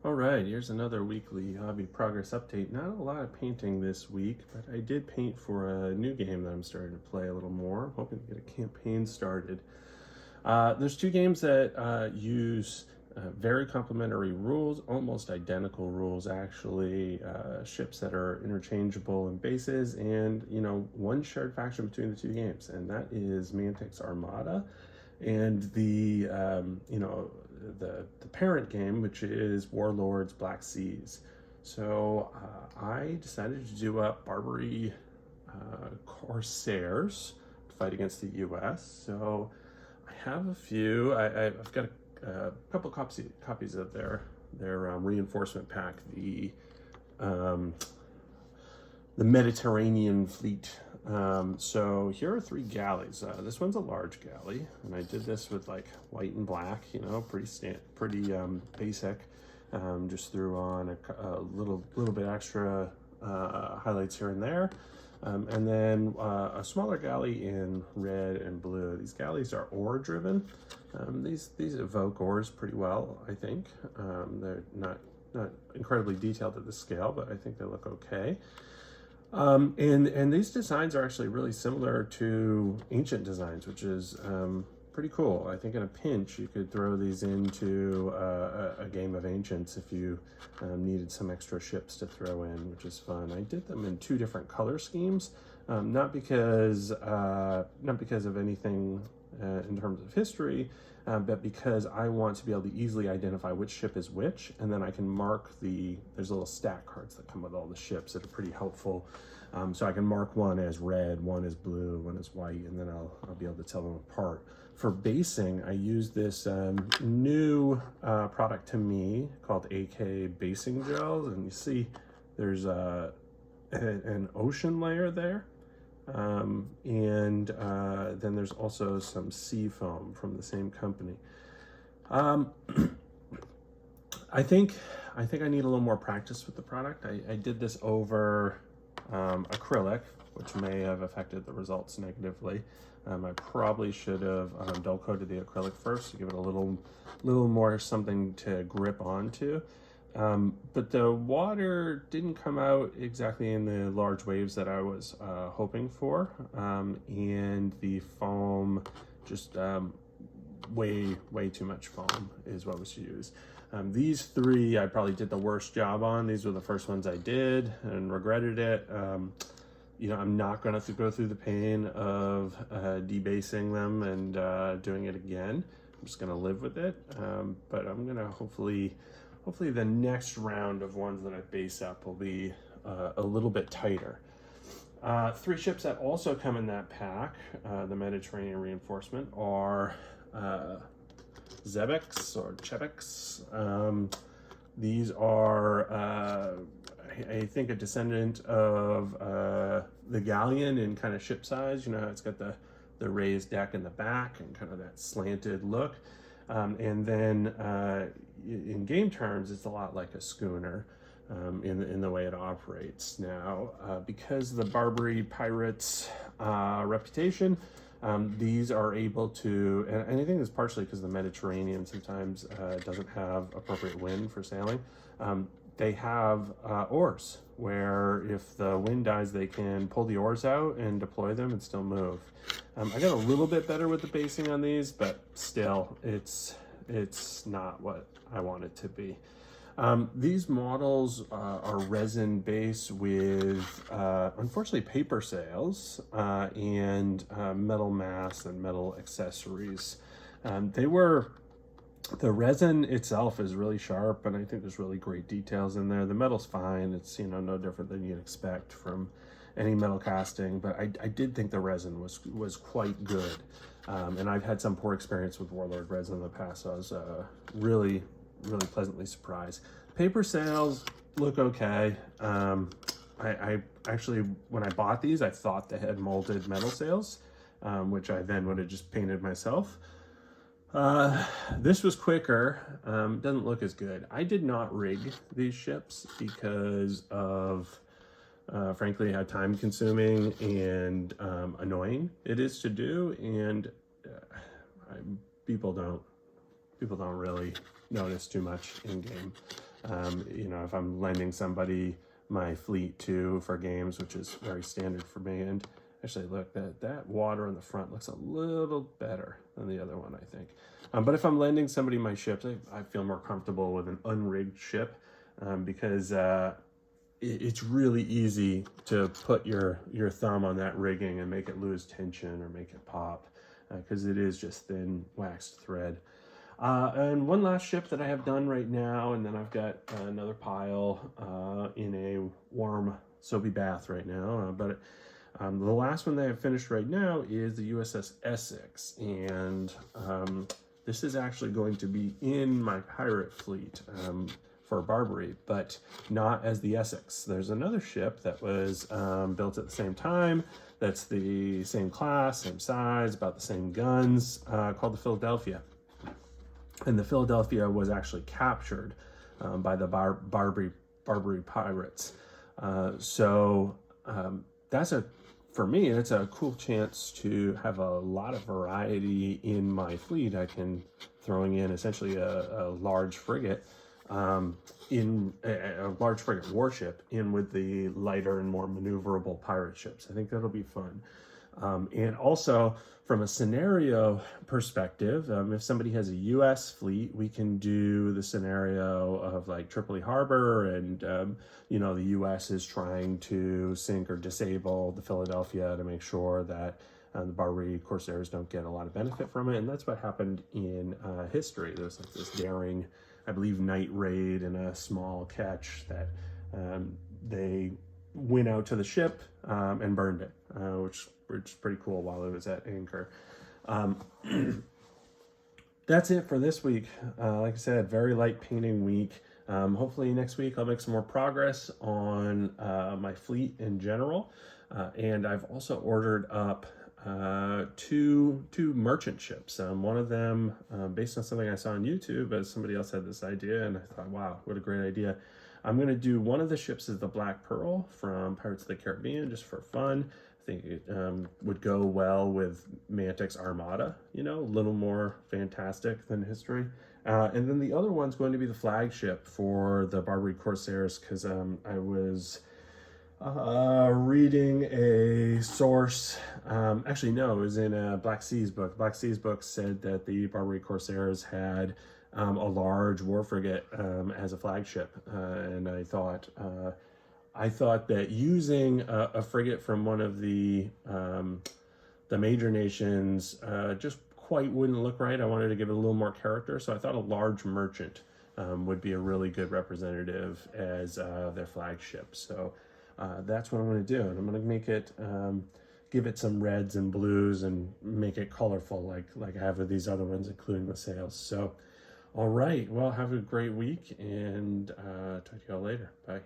All right, here's another weekly hobby progress update. Not a lot of painting this week, but I did paint for a new game that I'm starting to play a little more. I'm hoping to get a campaign started. There's two games that use very complementary rules, almost identical rules actually, ships that are interchangeable in bases, and one shared faction between the two games, and that is Mantic's Armada and the parent game, which is Warlord's Black Seas. So I decided to do up Barbary corsairs to fight against the US. So I have a few. I've got a couple copies of their reinforcement pack, the Mediterranean fleet. So here are 3 galleys. This one's a large galley, and I did this with like white and black, pretty basic. Just threw on a little bit extra highlights here and there. And then a smaller galley in red and blue. These galleys are oar driven. These evoke oars pretty well, I think. They're not incredibly detailed at the scale, but I think they look okay. And these designs are actually really similar to ancient designs, which is pretty cool. I think in a pinch you could throw these into a game of ancients if you needed some extra ships to throw in, which is fun. I did them in 2 different color schemes, not because of anything in terms of history, but because I want to be able to easily identify which ship is which, and then I can mark there's little stat cards that come with all the ships that are pretty helpful. So I can mark one as red, one as blue, one as white, and then I'll be able to tell them apart. For basing, I use this new product to me called AK Basing Gels, and you see there's an ocean layer there. And then there's also some sea foam from the same company. I think I need a little more practice with the product. I did this over acrylic, which may have affected the results negatively. I probably should have dull coated the acrylic first to give it a little more something to grip onto. But the water didn't come out exactly in the large waves that I was hoping for, and the foam just way too much foam is what was used. These 3 I probably did the worst job on. These were the first ones I did and regretted it. I'm not going to go through the pain of debasing them and doing it again. I'm just going to live with it, but I'm going to hopefully the next round of ones that I base up will be a little bit tighter. 3 ships that also come in that pack, the Mediterranean reinforcement, are Zebex or Chebex. These are, I think, a descendant of the galleon in kind of ship size. It's got the raised deck in the back and kind of that slanted look. And then in game terms, it's a lot like a schooner in the way it operates. Now, because the Barbary pirates' reputation, these are able to, and I think it's partially because the Mediterranean sometimes doesn't have appropriate wind for sailing. They have oars, where if the wind dies, they can pull the oars out and deploy them and still move. I got a little bit better with the basing on these, but still, it's not what I want it to be. These models are resin based with, unfortunately, paper sails and metal masts and metal accessories. The resin itself is really sharp, and I think there's really great details in there. The metal's fine. It's no different than you'd expect from any metal casting, but I did think the resin was quite good. And I've had some poor experience with Warlord resin in the past, so I was really pleasantly surprised. Paper sails look okay. I actually, when I bought these, I thought they had molded metal sails, which I then would have just painted myself. This was quicker, doesn't look as good. I did not rig these ships because of, frankly, how time consuming and annoying it is to do, and people don't really notice too much in game. You know, if I'm lending somebody my fleet too for games, which is very standard for me. And actually, look, that water on the front looks a little better than the other one, I think. But if I'm lending somebody my ships, I feel more comfortable with an unrigged ship, because it's really easy to put your thumb on that rigging and make it lose tension or make it pop, because it is just thin waxed thread. And one last ship that I have done right now, and then I've got another pile in a warm soapy bath right now. But the last one that I've finished right now is the USS Essex, and this is actually going to be in my pirate fleet for Barbary, but not as the Essex. There's another ship that was built at the same time, that's the same class, same size, about the same guns, called the Philadelphia. And the Philadelphia was actually captured by the Barbary pirates. For me, it's a cool chance to have a lot of variety in my fleet. I can throwing in essentially a large frigate, in a large frigate warship in with the lighter and more maneuverable pirate ships. I think that'll be fun. And also from a scenario perspective, if somebody has a US fleet, we can do the scenario of like Tripoli Harbor, and you know, the US is trying to sink or disable the Philadelphia to make sure that the Barbary corsairs don't get a lot of benefit from it. And that's what happened in history. There's like this daring, I believe, night raid and a small catch that they went out to the ship and burned it, which is pretty cool while it was at anchor. That's it for this week. Like I said, very light painting week. Hopefully next week I'll make some more progress on my fleet in general. And I've also ordered up two merchant ships. One of them, based on something I saw on YouTube, as somebody else had this idea, and I thought, wow, what a great idea. I'm going to do one of the ships is the Black Pearl from Pirates of the Caribbean, just for fun. I think it would go well with Mantic's Armada, you know, a little more fantastic than history. And then the other one's going to be the flagship for the Barbary Corsairs, because I was reading a source, actually no, it was in a Black Seas book. Black Seas book said that the Barbary Corsairs had a large war frigate as a flagship, and I thought that using a frigate from one of the major nations just quite wouldn't look right. I wanted to give it a little more character, so I thought a large merchant would be a really good representative as their flagship. So that's what I'm going to do, and I'm going to make it, give it some reds and blues and make it colorful like I have with these other ones, including the sails. So, all right, well, have a great week, and talk to y'all later. Bye.